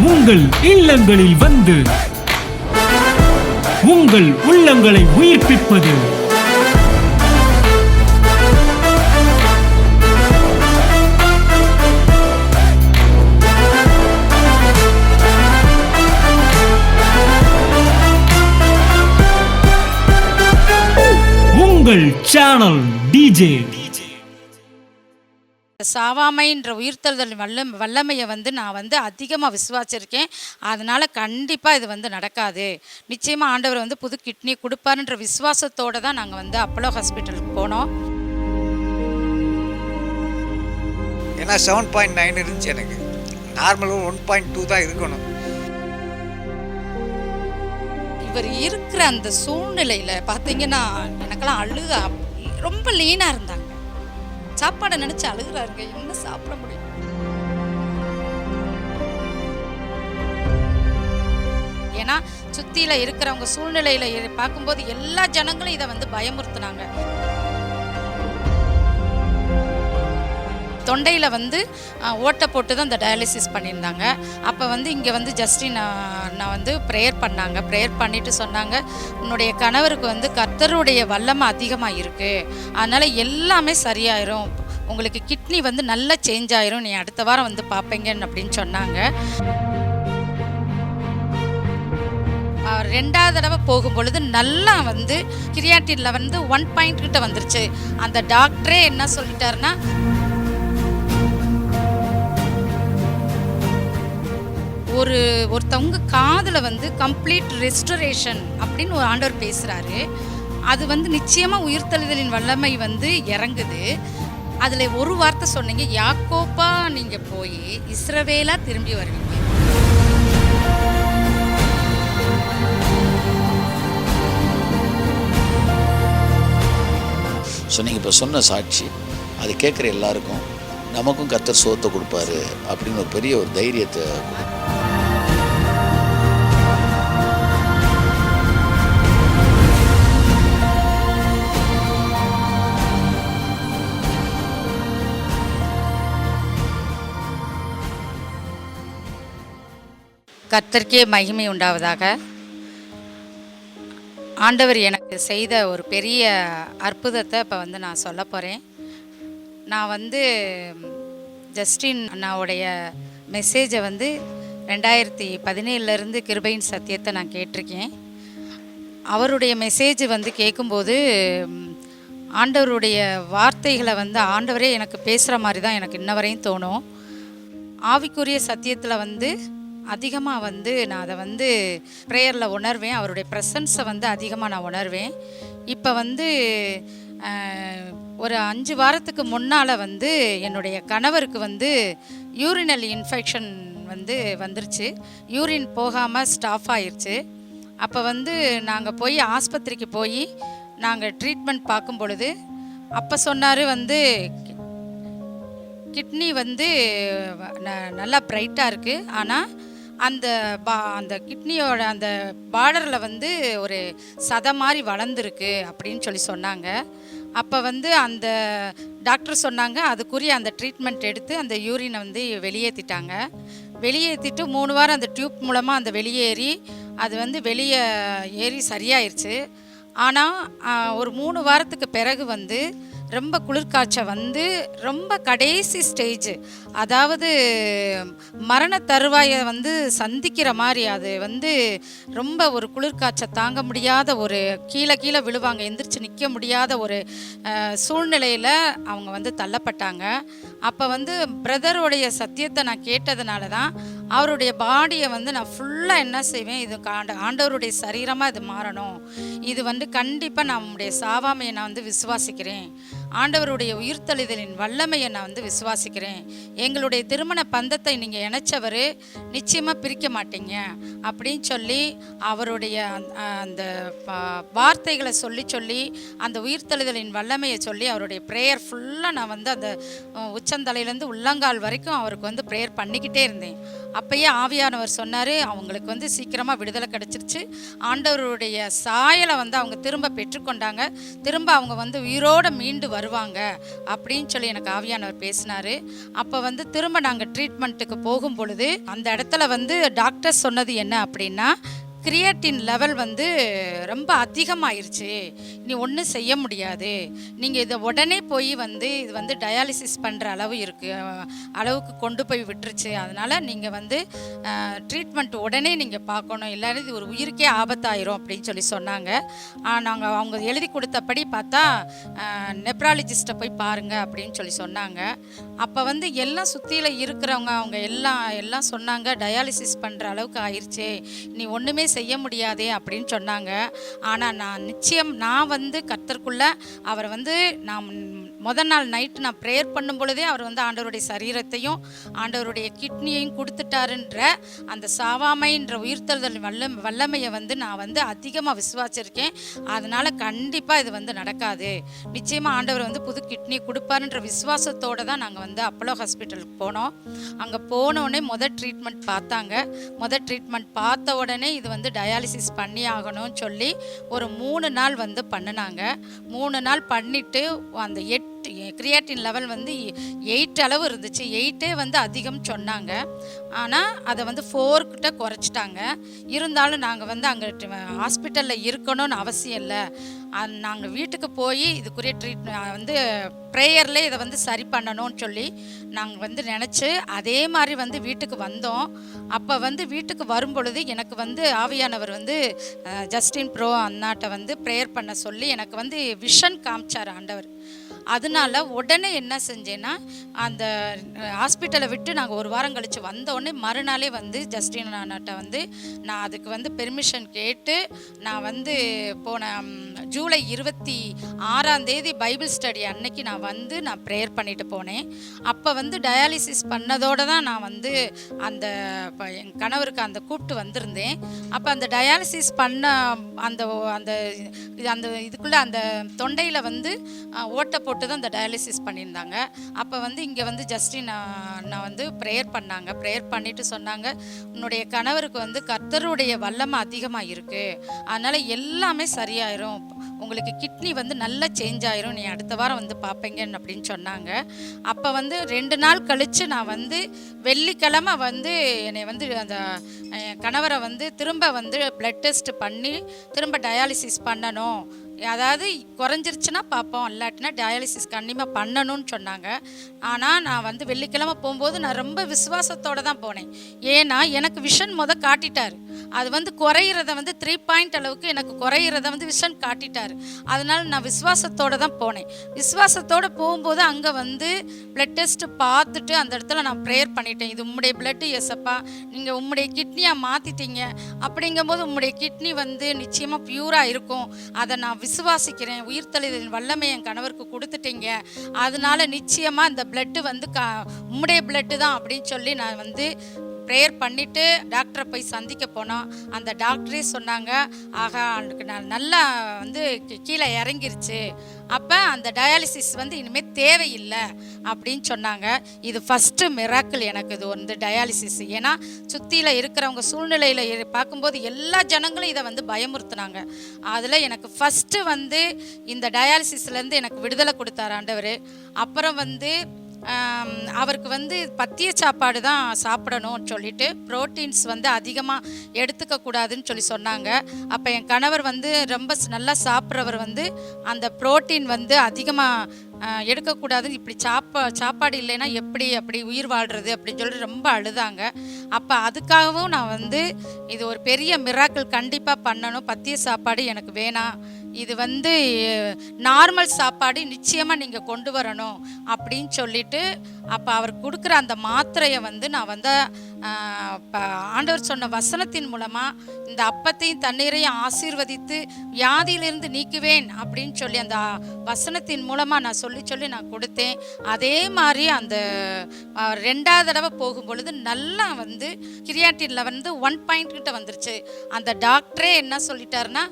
உங்கள் இல்லங்களில் வந்து உங்கள் உள்ளங்களை உயிர்ப்பிப்பது உங்கள் சேனல் டிஜே. சாவாமைன்ற உயிர்த்தெழுதல் வல்லமையை நான் அதிகமாக விசுவாச்சிருக்கேன். அதனால் கண்டிப்பாக இது நடக்காது. நிச்சயமாக ஆண்டவர் புது கிட்னி கொடுப்பாருன்ற விசுவாசத்தோடு தான் நாங்கள் அப்போலோ ஹாஸ்பிட்டலுக்கு போனோம். ஏன்னா 7.9 இருந்துச்சு, எனக்கு நார்மலாக 1.2 தான் இருக்கணும். இவர் இருக்கிற அந்த சூழ்நிலையில் பார்த்தீங்கன்னா எனக்கெல்லாம் அழுக, ரொம்ப லீனாக இருந்தாங்க. சாப்பாடை நினைச்சு அழுகுறாருங்க. என்ன சாப்பிட முடியும்? ஏன்னா சுத்தியில இருக்கிறவங்க சூழ்நிலையில பார்க்கும்போது எல்லா ஜனங்களும் இதை பயமுறுத்தினாங்க. தொண்டையில் ஓட்டை போட்டு தான் இந்த டயாலிசிஸ் பண்ணியிருந்தாங்க. அப்போ இங்கே ஜஸ்டின் நான் ப்ரேயர் பண்ணாங்க. ப்ரேயர் பண்ணிவிட்டு சொன்னாங்க, உன்னுடைய கணவருக்கு கர்த்தருடைய வல்லமை அதிகமாக இருக்குது, அதனால் எல்லாமே சரியாயிரும், உங்களுக்கு கிட்னி நல்லா சேஞ்ச் ஆயிரும், நீ அடுத்த வாரம் பார்ப்பீங்கன்னு அப்படின்னு சொன்னாங்க. ரெண்டாவது தடவை போகும்பொழுது நல்லா கிரியாட்டினில் 1 பாயிண்ட் கிட்ட வந்துருச்சு. அந்த டாக்டரே என்ன சொல்லிட்டாருன்னா, ஒருத்தவங்க காதில் கம்ப்ளீட் ரெஸ்டரேஷன் அப்படின்னு ஒரு ஆண்டவர் பேசுகிறாரு. அது நிச்சயமாக உயிர்த்தெழுதலின் வல்லமை இறங்குது. அதில் ஒரு வார்த்தை சொன்னீங்க, யாக்கோப்பா நீங்கள் போய் இஸ்ரவேலா திரும்பி வருவீங்க. சொன்னீங்க. இப்போ சொன்ன சாட்சி அது கேட்குற எல்லாருக்கும் நமக்கும் கர்த்தர் சுகத்தை கொடுப்பாரு அப்படின்னு ஒரு பெரிய ஒரு தைரியத்தை கொடுக்கும். கர்த்தருக்கே மகிமை உண்டாவதாக. ஆண்டவர் எனக்கு செய்த ஒரு பெரிய அற்புதத்தை இப்போ நான் சொல்ல போகிறேன். நான் ஜஸ்டின் அண்ணாவுடைய மெசேஜை 2017 கிருபையின் சத்தியத்தை நான் கேட்டிருக்கேன். அவருடைய மெசேஜ் கேட்கும்போது ஆண்டவருடைய வார்த்தைகளை ஆண்டவரே எனக்கு பேசுகிற மாதிரி தான் எனக்கு இன்ன வரையும் தோணும். ஆவிக்குரிய சத்தியத்தில் அதிகமாக நான் அதை ப்ரேயரில் உணர்வேன். அவருடைய ப்ரெசன்ஸை அதிகமாக நான் உணர்வேன். இப்போ ஒரு 5 வாரத்துக்கு முன்னால் என்னுடைய கணவருக்கு யூரினல் இன்ஃபெக்ஷன் வந்துருச்சு. யூரின் போகாமல் ஸ்டாஃப் ஆயிடுச்சு. அப்போ நாங்கள் போய் ஆஸ்பத்திரிக்கு போய் நாங்கள் ட்ரீட்மெண்ட் பார்க்கும் பொழுது அப்போ சொன்னார், கிட்னி நல்லா பிரைட்டாக இருக்குது, ஆனால் அந்த கிட்னியோட அந்த பார்டரில் ஒரு சதை மாதிரி வளர்ந்துருக்கு அப்படின்னு சொல்லி சொன்னாங்க. அப்போ அந்த டாக்டர் சொன்னாங்க, அதுக்குரிய அந்த ட்ரீட்மெண்ட் எடுத்து அந்த யூரினை வெளியேற்றிட்டாங்க. வெளியேற்றிட்டு 3 வாரம் அந்த டியூப் மூலமாக அந்த வெளியேறி அது வெளியே ஏறி சரியாயிருச்சு. ஆனால் ஒரு 3 வாரத்துக்கு பிறகு ரொம்ப குளிர்காய்ச்ச ரொம்ப கடைசி ஸ்டேஜ், அதாவது மரண தருவாயை சந்திக்கிற மாதிரி, அது ரொம்ப ஒரு குளிர்காய்ச்ச தாங்க முடியாத ஒரு கீழே விழுவாங்க, எந்திரிச்சு நிற்க முடியாத ஒரு சூழ்நிலையில் அவங்க தள்ளப்பட்டாங்க. அப்போ பிரதருடைய சத்தியத்தை நான் கேட்டதுனால தான் அவருடைய பாடியை நான் ஃபுல்லாக என்ன செய்வேன், இது ஆண்டவருடைய சரீரமாக இது மாறணும், இது கண்டிப்பாக நான் உங்களுடைய சாவாமையை நான் விசுவாசிக்கிறேன், ஆண்டவருடைய உயிர்த்தெழுதலின் வல்லமையை நான் விசுவாசிக்கிறேன், எங்களுடைய திருமண பந்தத்தை நீங்கள் இணைச்சவர் நிச்சயமாக பிரிக்க மாட்டீங்க அப்படின்னு சொல்லி அவருடைய அந்த வார்த்தைகளை சொல்லி அந்த உயிர்த்தெழுதலின் வல்லமையை சொல்லி அவருடைய ப்ரேயர் ஃபுல்லாக நான் அந்த உச்சந்தலையிலேருந்து உள்ளங்கால் வரைக்கும் அவருக்கு ப்ரேயர் பண்ணிக்கிட்டே இருந்தேன். அப்பயே ஆவியானவர் சொன்னார், அவங்களுக்கு சீக்கிரமாக விடுதலை கிடச்சிருச்சு, ஆண்டவருடைய சாயலை அவங்க திரும்ப பெற்றுக்கொண்டாங்க, திரும்ப அவங்க உயிரோடு மீண்டு வருவாங்க அப்படின்னு சொல்லி எனக்கு ஆவியானவர் பேசினார். அப்போ வந்து திரும்ப நாங்கள் ட்ரீட்மெண்ட்டுக்கு போகும் பொழுது அந்த இடத்துல வந்து டாக்டர் சொன்னது என்ன அப்படின்னா, கிரியேட்டின் லெவல் வந்து ரொம்ப அதிகமாயிருச்சு, நீ ஒன்றும் செய்ய முடியாது, நீங்கள் இதை உடனே போய் வந்து இது வந்து டயாலிசிஸ் பண்ணுற அளவுக்கு கொண்டு போய் விட்டுருச்சு, அதனால் நீங்கள் வந்து ட்ரீட்மெண்ட் உடனே நீங்கள் பார்க்கணும், இல்லாட்டி இது ஒரு உயிருக்கே ஆபத்தாயிரும் அப்படின்னு சொல்லி சொன்னாங்க. நாங்கள் அவங்க எழுதி கொடுத்தபடி பார்த்தா நெப்ராலஜிஸ்ட்டை போய் பாருங்கள் அப்படின்னு சொல்லி சொன்னாங்க. அப்போ வந்து எல்லாம் சுற்றியில் இருக்கிறவங்க அவங்க எல்லாம் சொன்னாங்க, டயாலிசிஸ் பண்ணுற அளவுக்கு ஆயிடுச்சு, நீ ஒன்றுமே செய்ய முடியாதே அப்படின்னு சொன்னாங்க. ஆனால் நான் வந்து கர்த்தருக்குள்ள அவரை வந்து நான் முதல் நாள் நைட்டு நான் ப்ரேயர் பண்ணும் பொழுதே அவர் வந்து ஆண்டவருடைய சரீரத்தையும் ஆண்டவருடைய கிட்னியையும் கொடுத்துட்டாருன்ற அந்த சாவாமைன்ற உயிர்த்தெழுதல் வல்லமையை வந்து நான் வந்து அதிகமாக விசுவாசிருக்கேன். அதனால் கண்டிப்பாக இது வந்து நடக்காது, நிச்சயமாக ஆண்டவர் வந்து புது கிட்னி கொடுப்பாருன்ற விசுவாசத்தோடு தான் நாங்கள் வந்து அப்போலோ ஹாஸ்பிட்டலுக்கு போனோம். அங்கே போனோடனே முதல் ட்ரீட்மெண்ட் பார்த்தாங்க. முதல் ட்ரீட்மெண்ட் பார்த்த உடனே இது வந்து டயாலிசிஸ் பண்ணி ஆகணும்னு சொல்லி ஒரு 3 நாள் வந்து பண்ணினாங்க. 3 நாள் பண்ணிவிட்டு அந்த கிரியாட்டின் லெவல் வந்து 8 அளவு இருந்துச்சு. 8 வந்து அதிகம் சொன்னாங்க. ஆனால் அதை வந்து 4 கிட்ட குறைச்சிட்டாங்க. இருந்தாலும் நாங்கள் வந்து அங்கே ஹாஸ்பிட்டலில் இருக்கணும்னு அவசியம் இல்லை, நாங்கள் வீட்டுக்கு போய் இதுக்குரிய ட்ரீட்மெண்ட் வந்து ப்ரேயரில் இதை வந்து சரி பண்ணணும்னு சொல்லி நாங்கள் வந்து நினச்சி அதே மாதிரி வந்து வீட்டுக்கு வந்தோம். அப்போ வந்து வீட்டுக்கு வரும் பொழுது எனக்கு வந்து ஆவியானவர் வந்து ஜஸ்டின் ப்ரோ அண்ணாட்ட வந்து ப்ரேயர் பண்ண சொல்லி எனக்கு வந்து விஷன் காமிச்சார் ஆண்டவர். அதனால உடனே என்ன செஞ்சேன்னா, அந்த ஹாஸ்பிட்டலை விட்டு நாங்கள் 1 வாரம் கழித்து வந்தோடனே மறுநாளே வந்து ஜஸ்டின் அண்ணாட்ட வந்து நான் அதுக்கு வந்து பெர்மிஷன் கேட்டு நான் வந்து போன ஜூலை 26ஆம் தேதி பைபிள் ஸ்டடி அன்னைக்கு நான் ப்ரேயர் பண்ணிட்டு போனேன். அப்போ வந்து டயாலிசிஸ் பண்ணதோடு தான் நான் வந்து அந்த என் கணவருக்கு அந்த கூப்பிட்டு வந்திருந்தேன். அப்போ அந்த டயாலிசிஸ் பண்ண அந்த அந்த அந்த இதுக்குள்ளே அந்த தொண்டையில் வந்து ஓட்டை போட்டு தான் அந்த டயாலிசிஸ் பண்ணியிருந்தாங்க. அப்போ வந்து இங்கே வந்து ஜஸ்டின் நான் வந்து ப்ரேயர் பண்ணாங்க. ப்ரேயர் பண்ணிவிட்டு சொன்னாங்க, உன்னுடைய கணவருக்கு வந்து கர்த்தருடைய வல்லமை அதிகமாக இருக்குது, அதனால் எல்லாமே சரியாயிரும், உங்களுக்கு கிட்னி வந்து நல்லா சேஞ்ச் ஆயிரும், நீ அடுத்த வாரம் வந்து பார்ப்பீங்கன்னு அப்படின்னு சொன்னாங்க. அப்போ வந்து 2 நாள் கழித்து நான் வந்து வெள்ளிக்கிழமை வந்து என்னை வந்து அந்த கணவரை வந்து திரும்ப வந்து பிளட் டெஸ்ட் பண்ணி திரும்ப டயாலிசிஸ் பண்ணணும், அதாவது குறைஞ்சிருச்சுன்னா பார்ப்போம், இல்லாட்டினா டயாலிசிஸ் கண்டிப்பாக பண்ணணும்னு சொன்னாங்க. ஆனால் நான் வந்து வெள்ளிக்கிழமை போகும்போது நான் ரொம்ப விசுவாசத்தோடு தான் போனேன். ஏன்னா எனக்கு விஷன் காட்டிட்டார், அது வந்து குறையிறத வந்து 3 பாயிண்ட் அளவுக்கு எனக்கு குறையிறத வந்து விஷன் காட்டிட்டார். அதனால் நான் விசுவாசத்தோடு தான் போனேன். விசுவாசத்தோடு போகும்போது அங்கே வந்து பிளட் டெஸ்ட்டு பார்த்துட்டு அந்த இடத்துல நான் ப்ரேயர் பண்ணிட்டேன், இது உம்முடைய பிளட்டு எஸ்ஸப்பா, நீங்கள் உம்முடைய கிட்னியாக மாற்றிட்டீங்க, அப்படிங்கும்போது உம்முடைய கிட்னி வந்து நிச்சயமாக பியூராக இருக்கும், அதை நான் விசுவாசிக்கிறேன், உயிர்த்தெழுதலின் வல்லமை என் கணவருக்கு கொடுத்துட்டீங்க, அதனால நிச்சயமாக இந்த பிளட்டு வந்து உம்முடைய பிளட்டு தான் அப்படின்னு சொல்லி நான் வந்து ப்ரேயர் பண்ணிவிட்டு டாக்டரை போய் சந்திக்க போனோம். அந்த டாக்டரே சொன்னாங்க, ஆகா அவனுக்கு நான் நல்லா வந்து கீழே இறங்கிருச்சு, அப்போ அந்த டயாலிசிஸ் வந்து இனிமேல் தேவையில்லை அப்படின்னு சொன்னாங்க. இது ஃபஸ்ட்டு மிராக்கிள் எனக்கு இது வந்து டயாலிசிஸ். ஏன்னா சுற்றியில் இருக்கிறவங்க சூழ்நிலையில் பார்க்கும்போது எல்லா ஜனங்களும் இதை வந்து பயமுறுத்துனாங்க. அதில் எனக்கு ஃபஸ்ட்டு வந்து இந்த டயாலிசிஸ்லேருந்து எனக்கு விடுதலை கொடுத்தார் ஆண்டவர். அப்புறம் வந்து அவருக்கு வந்து பத்திய சாப்பாடு தான் சாப்பிடணும்னு சொல்லிட்டு புரோட்டீன்ஸ் வந்து அதிகமாக எடுத்துக்கக்கூடாதுன்னு சொல்லி சொன்னாங்க. அப்போ என் கணவர் வந்து ரொம்ப நல்லா சாப்பிட்றவர் வந்து அந்த புரோட்டீன் வந்து அதிகமாக எடுக்கக்கூடாது, இப்படி சாப்பாடு இல்லைன்னா அப்படி உயிர் வாழ்கிறது அப்படின்னு சொல்லிட்டு ரொம்ப அழுதாங்க. அப்போ அதுக்காகவும் நான் வந்து இது ஒரு பெரிய மிராக்கிள் கண்டிப்பாக பண்ணணும், பத்திய சாப்பாடு எனக்கு வேணாம், இது வந்து நார்மல் சாப்பாடு நிச்சயமாக நீங்கள் கொண்டு வரணும் அப்படின்னு சொல்லிட்டு அப்போ அவர் கொடுக்குற அந்த மாத்திரையை வந்து நான் வந்து ஆண்டவர் சொன்ன வசனத்தின் மூலமாக இந்த அப்பத்தையும் தண்ணீரையும் ஆசீர்வதித்து வியாதியிலிருந்து நீக்குவேன் அப்படின்னு சொல்லி அந்த வசனத்தின் மூலமாக நான் சொல்லி நான் கொடுத்தேன். அதே மாதிரி அந்த 2வது தடவை போகும் பொழுது நல்லா வந்து கிரியாட்டின்ல வந்து 1 பாயிண்ட் கிட்ட வந்துருச்சு. அந்த டாக்டரே என்ன சொல்லிட்டாருன்னா,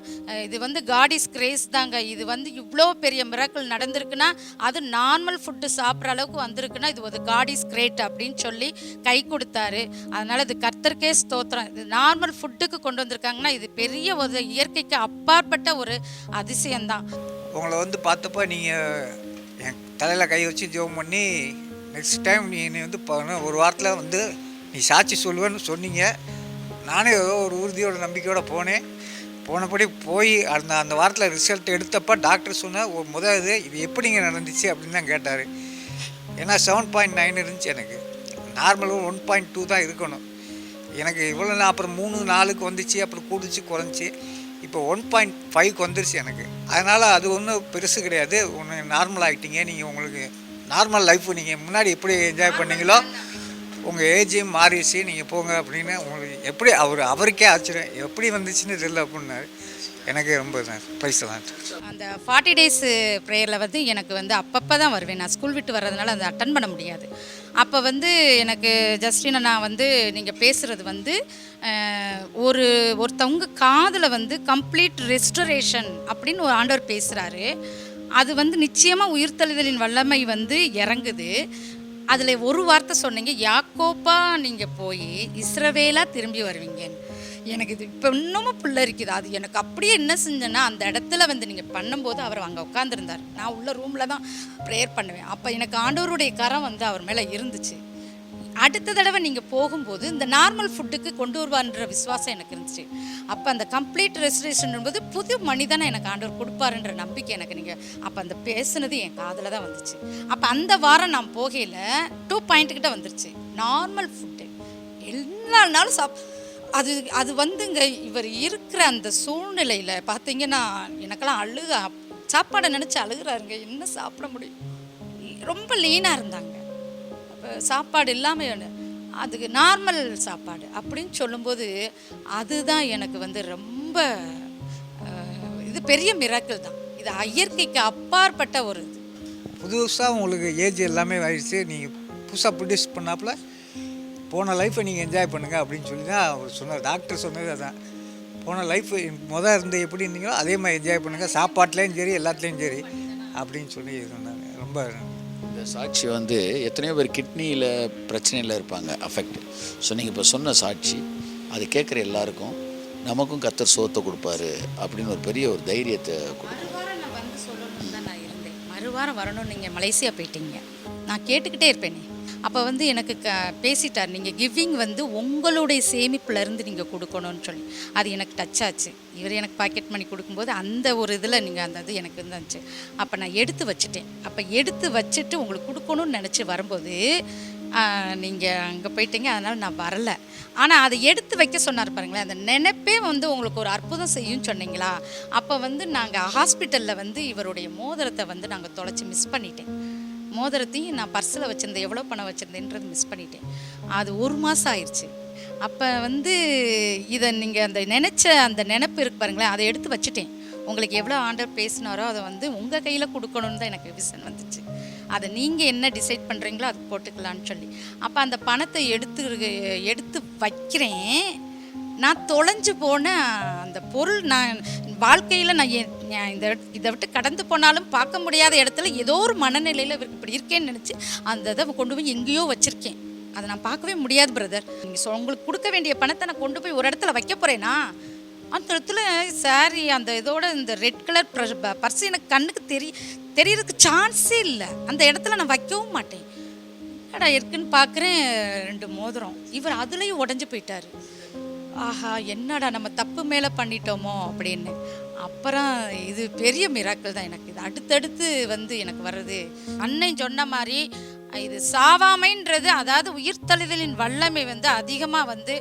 இது வந்து காட் இஸ் கிரேஸ் தாங்க, இது வந்து இவ்வளோ பெரிய மிராக்கிள் நடந்திருக்குன்னா அது நார்மல் ஃபுட்டு சாப்பிட்ற அளவுக்கு வந்திருக்குன்னா இது ஒரு காட் இஸ் கிரேட் அப்படின்னு சொல்லி கை கொடுத்தாரு. அதனால் இது கர்த்தருக்கே ஸ்தோத்திரம். இது நார்மல் ஃபுட்டுக்கு கொண்டு வந்திருக்காங்கன்னா இது பெரிய ஒரு இயற்கைக்கு அப்பாற்பட்ட ஒரு அதிசயம்தான். உங்களை வந்து பார்த்தப்போ நீங்கள் தலையில் கை வச்சு ஜெபம் பண்ணி நெக்ஸ்ட் டைம் நீ வந்து ஒரு வாரத்தில் வந்து நீ சாட்சி சொல்லுவேன்னு சொன்னீங்க. நானே ஏதோ ஒரு உறுதியோட நம்பிக்கையோடு போனபடி போய் அந்த வாரத்தில் ரிசல்ட் எடுத்தப்போ டாக்டர் சொன்ன ஒரு இது எப்படிங்க நடந்துச்சு அப்படின்னு தான் கேட்டார். ஏன்னா 7.9 இருந்துச்சு, எனக்கு நார்மலும் 1.2 தான் இருக்கணும். எனக்கு இவ்வளோ அப்புறம் 3-4க்கு வந்துச்சு, அப்புறம் கூடிச்சு குறைஞ்சி இப்போ 1.5க்கு வந்துருச்சு எனக்கு. அதனால் அது ஒன்றும் பெருசு கிடையாது. ஒன்று நார்மல் ஆகிட்டீங்க. நீங்கள் உங்களுக்கு நார்மல் லைஃப் நீங்கள் முன்னாடி எப்படி என்ஜாய் பண்ணீங்களோ உங்கள் ஏஜையும் மாறிடுச்சு, நீங்கள் போங்க அப்படின்னு உங்களுக்கு எப்படி அவருக்கே ஆச்சரியம் எப்படி வந்துச்சுன்னு தெரியல அப்படின்னாரு. எனக்கு ரொம்ப பைசலாம். அந்த 40 days ப்ரேயரில் வந்து எனக்கு வந்து அப்பப்போ தான் வருவேன். நான் ஸ்கூல் விட்டு வர்றதுனால அதை அட்டன் பண்ண முடியாது. அப்போ வந்து எனக்கு ஜஸ்டினா நான் வந்து நீங்கள் பேசுகிறது வந்து ஒருத்தவங்க காதில் வந்து கம்ப்ளீட் ரெஸ்டரேஷன் அப்படின்னு ஒரு ஆண்டவர் பேசுகிறாரு. அது வந்து நிச்சயமாக உயிர்த்தெழுதலின் வல்லமை வந்து இறங்குது. அதில் ஒரு வார்த்தை சொன்னீங்க, யாக்கோப்பா நீங்கள் போய் இஸ்ரவேலாக திரும்பி வருவீங்கன்னு. எனக்கு இது இப்போ இன்னமும் பிள்ளை இருக்குது. அது எனக்கு அப்படியே என்ன செஞ்சேன்னா, அந்த இடத்துல வந்து நீங்கள் பண்ணும்போது அவர் அங்கே உட்காந்துருந்தார். நான் உள்ள ரூமில் தான் ப்ரேயர் பண்ணுவேன். அப்போ எனக்கு ஆண்டவருடைய கரம் வந்து அவர் மேலே இருந்துச்சு. அடுத்த தடவை நீங்கள் போகும்போது இந்த நார்மல் ஃபுட்டுக்கு கொண்டு வருவார்ன்ற விசுவாசம் எனக்கு இருந்துச்சு. அப்போ அந்த கம்ப்ளீட் ரெஸ்டரேஷன் என்பது புது மனிதனை எனக்கு ஆண்டவர் கொடுப்பாருன்ற நம்பிக்கை எனக்கு நீங்கள் அப்போ அந்த பேசுனது என் காதில் தான் வந்துச்சு. அப்போ அந்த வாரம் நான் போகையில் 2 point கிட்ட வந்துருச்சு. நார்மல் ஃபுட்டு எல்லா நாளும் அது வந்துங்க இவர் இருக்கிற அந்த சூழ்நிலையில் பார்த்தீங்கன்னா எனக்கெல்லாம் சாப்பாடை நினச்சி அழுகிறாருங்க. என்ன சாப்பிட முடியும்? ரொம்ப லீனாக இருந்தாங்க. சாப்பாடு இல்லாமல் அதுக்கு நார்மல் சாப்பாடு அப்படின்னு சொல்லும்போது அதுதான் எனக்கு வந்து ரொம்ப இது பெரிய மிராக்கிள் தான். இது இயற்கைக்கு அப்பாற்பட்ட ஒரு இது. புதுசாக உங்களுக்கு ஏஜ் எல்லாமே ஆயிடுச்சு. நீங்கள் புதுசாக ப்ரொடியூஸ் பண்ணாப்புல போன லைஃப்பை நீங்கள் என்ஜாய் பண்ணுங்கள் அப்படின்னு சொல்லி தான் அவர் சொன்னார். டாக்டர் சொன்னது அதான். போன லைஃப் இருந்து எப்படி இருந்தீங்களோ அதே மாதிரி என்ஜாய் பண்ணுங்கள், சாப்பாட்லேயும் சரி எல்லாத்துலேயும் சரி அப்படின்னு சொல்லி சொன்னாங்க. ரொம்ப இந்த சாட்சி வந்து எத்தனையோ பேர் கிட்னியில் பிரச்சனையில் இருப்பாங்க, அஃபெக்ட். ஸோ நீங்கள் இப்போ சொன்ன சாட்சி அது கேட்குற எல்லாருக்கும் நமக்கும் கர்த்தர் சோத்தை கொடுப்பாரு அப்படின்னு ஒரு பெரிய ஒரு தைரியத்தை கொடுக்கும். மறுவாரம் நான் வந்து சொல்லணும்னு தான் நான் இருந்தேன். மறுவாரம் வரணும். நீங்கள் மலேசியா போயிட்டீங்க, நான் கேட்டுக்கிட்டே இருப்பேனே. அப்போ வந்து எனக்கு பேசிட்டார், நீங்கள் கிவிங் வந்து உங்களுடைய சேமிப்புலேருந்து நீங்கள் கொடுக்கணும்னு சொல்லி. அது எனக்கு டச் ஆச்சு. இவர் எனக்கு பாக்கெட் மணி கொடுக்கும்போது அந்த ஒரு இதில் நீங்கள் அந்த இது எனக்கு இருந்துச்சு. அப்போ நான் எடுத்து வச்சுட்டேன். அப்போ எடுத்து வச்சுட்டு உங்களுக்கு கொடுக்கணும்னு நினச்சி வரும்போது நீங்கள் அங்கே போயிட்டீங்க, அதனால் நான் வரலை. ஆனால் அதை எடுத்து வைக்க சொன்னார் பாருங்களேன். அந்த நினைப்பே வந்து உங்களுக்கு ஒரு அற்புதம் செய்யும் சொன்னீங்களா. அப்போ வந்து நாங்கள் ஹாஸ்பிட்டலில் வந்து இவருடைய மோதிரத்தை வந்து நாங்கள் தொலைச்சி மிஸ் பண்ணிட்டேன். மோதிரத்தையும் நான் பர்ஸில் வச்சுருந்தேன், எவ்வளோ பணம் வச்சுருந்தேன்றது மிஸ் பண்ணிட்டேன். அது 1 மாதம் ஆயிடுச்சு. அப்போ வந்து இதை நீங்கள் அந்த அந்த நினைப்பு இருக்கு பாருங்களேன், அதை எடுத்து வச்சுட்டேன். உங்களுக்கு எவ்வளோ ஆண்டவர் பேசினாரோ அதை வந்து உங்கள் கையில் கொடுக்கணுன்னு தான் எனக்கு விசன் வந்துச்சு. அதை நீங்கள் என்ன டிசைட் பண்ணுறீங்களோ அது போட்டுக்கலான்னு சொல்லி. அப்போ அந்த பணத்தை எடுத்து வைக்கிறேன். நான் தொலைஞ்சு போன அந்த பொருள் நான் வாழ்க்கையில் நான் இதை விட்டு கடந்து போனாலும் பார்க்க முடியாத இடத்துல ஏதோ ஒரு மனநிலையில் இவருக்கு இப்படி இருக்கேன்னு நினச்சி அந்த இதை கொண்டு போய் எங்கேயோ வச்சுருக்கேன். அதை நான் பார்க்கவே முடியாது பிரதர். நீங்கள் உங்களுக்கு கொடுக்க வேண்டிய பணத்தை நான் கொண்டு போய் ஒரு இடத்துல வைக்க போகிறேன்னா அந்த இடத்துல சாரி அந்த இதோட இந்த ரெட் கலர் பர்ஸ் எனக்கு கண்ணுக்கு தெரியறதுக்கு சான்ஸே இல்லை. அந்த இடத்துல நான் வைக்கவும் மாட்டேன். ஏடா இருக்குன்னு பார்க்குறேன் 2 மோதிரம். இவர் அதுலேயும் உடஞ்சி போயிட்டார். ஆஹா, என்னடா நம்ம தப்பு மேலே பண்ணிட்டோமோ அப்படின்னு. அப்புறம் இது பெரிய மிராக்கிள் தான் எனக்கு. இது அடுத்தடுத்து வந்து எனக்கு வர்றது அன்னை சொன்ன மாதிரி இது சாவாமைன்றது, அதாவது உயிர்த்தெழுதலின் வல்லமை வந்து அதிகமாக வந்து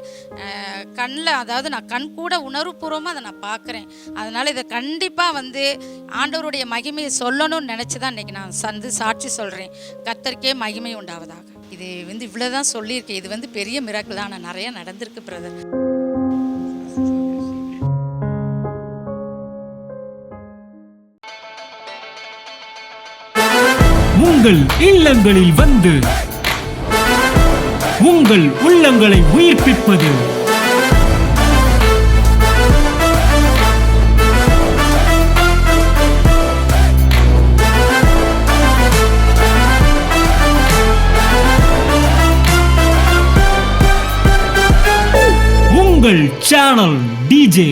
கண்ணில், அதாவது நான் கண் கூட உணர்வுபூர்வமாக அதை நான் பார்க்குறேன். அதனால் இதை கண்டிப்பாக வந்து ஆண்டவருடைய மகிமையை சொல்லணும்னு நினச்சி தான் இன்றைக்கி நான் சாட்சி சொல்கிறேன். கர்த்தருக்கே மகிமை உண்டாவதாக. இது வந்து இவ்வளோ தான் சொல்லியிருக்கேன். இது வந்து பெரிய மிராக்கிள் தான். ஆனால் நிறையா நடந்திருக்கு பிரதர். உங்கள் இல்லங்களில் வந்து உங்கள் உள்ளங்களை உயிர்ப்பிப்பது உங்கள் சேனல் டிஜே.